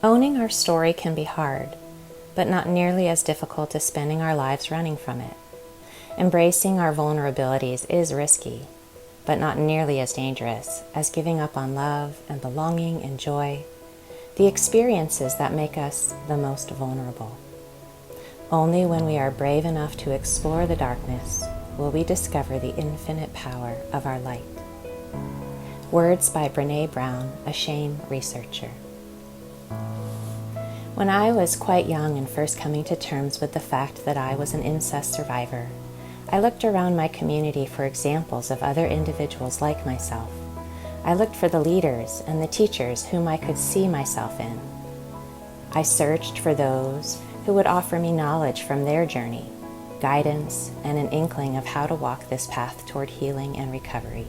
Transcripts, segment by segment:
Owning our story can be hard, but not nearly as difficult as spending our lives running from it. Embracing our vulnerabilities is risky, but not nearly as dangerous as giving up on love and belonging and joy, the experiences that make us the most vulnerable. Only when we are brave enough to explore the darkness will we discover the infinite power of our light. Words by Brené Brown, a shame researcher. When I was quite young and first coming to terms with the fact that I was an incest survivor, I looked around my community for examples of other individuals like myself. I looked for the leaders and the teachers whom I could see myself in. I searched for those who would offer me knowledge from their journey, guidance, and an inkling of how to walk this path toward healing and recovery.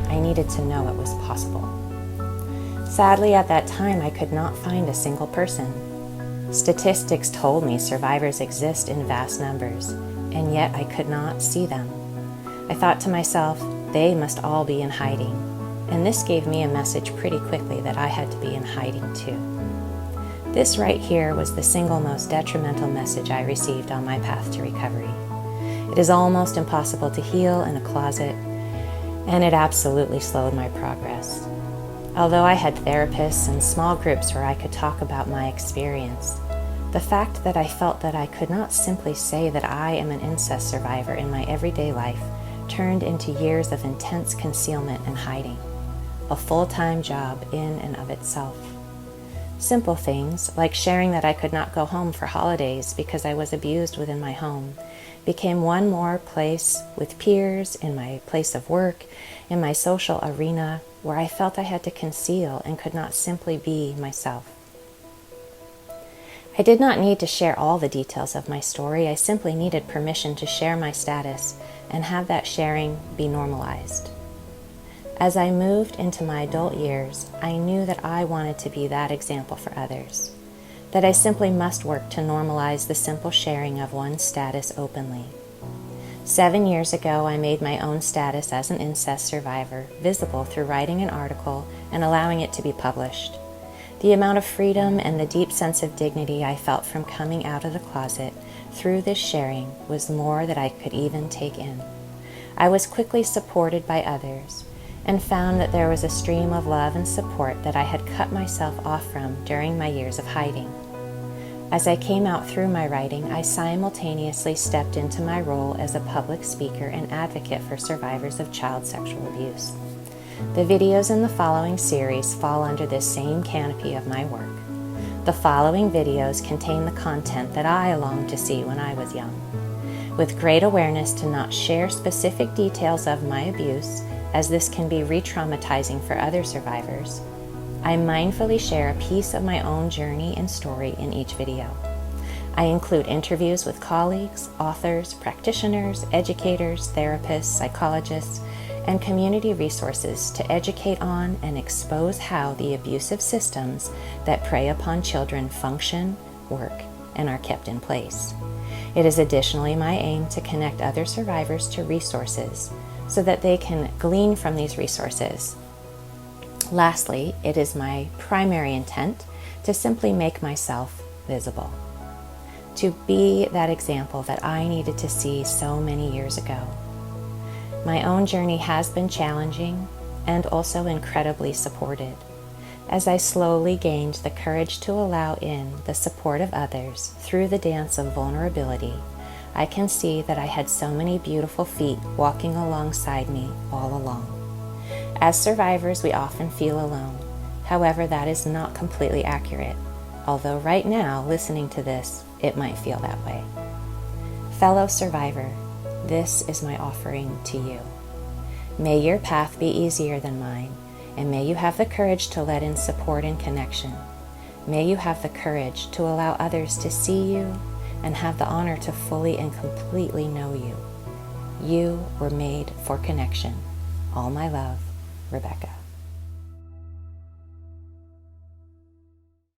I needed to know it was possible. Sadly, at that time, I could not find a single person. Statistics told me survivors exist in vast numbers, and yet I could not see them. I thought to myself, they must all be in hiding, and this gave me a message pretty quickly that I had to be in hiding too. This right here was the single most detrimental message I received on my path to recovery. It is almost impossible to heal in a closet, and it absolutely slowed my progress. Although I had therapists and small groups where I could talk about my experience, the fact that I felt that I could not simply say that I am an incest survivor in my everyday life turned into years of intense concealment and hiding, a full-time job in and of itself. Simple things, like sharing that I could not go home for holidays because I was abused within my home, became one more place with peers, in my place of work, in my social arena, where I felt I had to conceal and could not simply be myself. I did not need to share all the details of my story. I simply needed permission to share my status and have that sharing be normalized. As I moved into my adult years, I knew that I wanted to be that example for others, that I simply must work to normalize the simple sharing of one's status openly. 7 years ago, I made my own status as an incest survivor visible through writing an article and allowing it to be published. The amount of freedom and the deep sense of dignity I felt from coming out of the closet through this sharing was more than I could even take in. I was quickly supported by others, and found that there was a stream of love and support that I had cut myself off from during my years of hiding. As I came out through my writing, I simultaneously stepped into my role as a public speaker and advocate for survivors of child sexual abuse. The videos in the following series fall under this same canopy of my work. The following videos contain the content that I longed to see when I was young. With great awareness to not share specific details of my abuse, as this can be re-traumatizing for other survivors, I mindfully share a piece of my own journey and story in each video. I include interviews with colleagues, authors, practitioners, educators, therapists, psychologists, and community resources to educate on and expose how the abusive systems that prey upon children function, work, and are kept in place. It is additionally my aim to connect other survivors to resources so that they can glean from these resources. Lastly, it is my primary intent to simply make myself visible, to be that example that I needed to see so many years ago. My own journey has been challenging and also incredibly supported. As I slowly gained the courage to allow in the support of others through the dance of vulnerability, I can see that I had so many beautiful feet walking alongside me all along. As survivors, we often feel alone. However, that is not completely accurate, although right now, listening to this, it might feel that way. Fellow survivor, this is my offering to you. May your path be easier than mine, and may you have the courage to let in support and connection. May you have the courage to allow others to see you and have the honor to fully and completely know you. You were made for connection. All my love, Rebecca.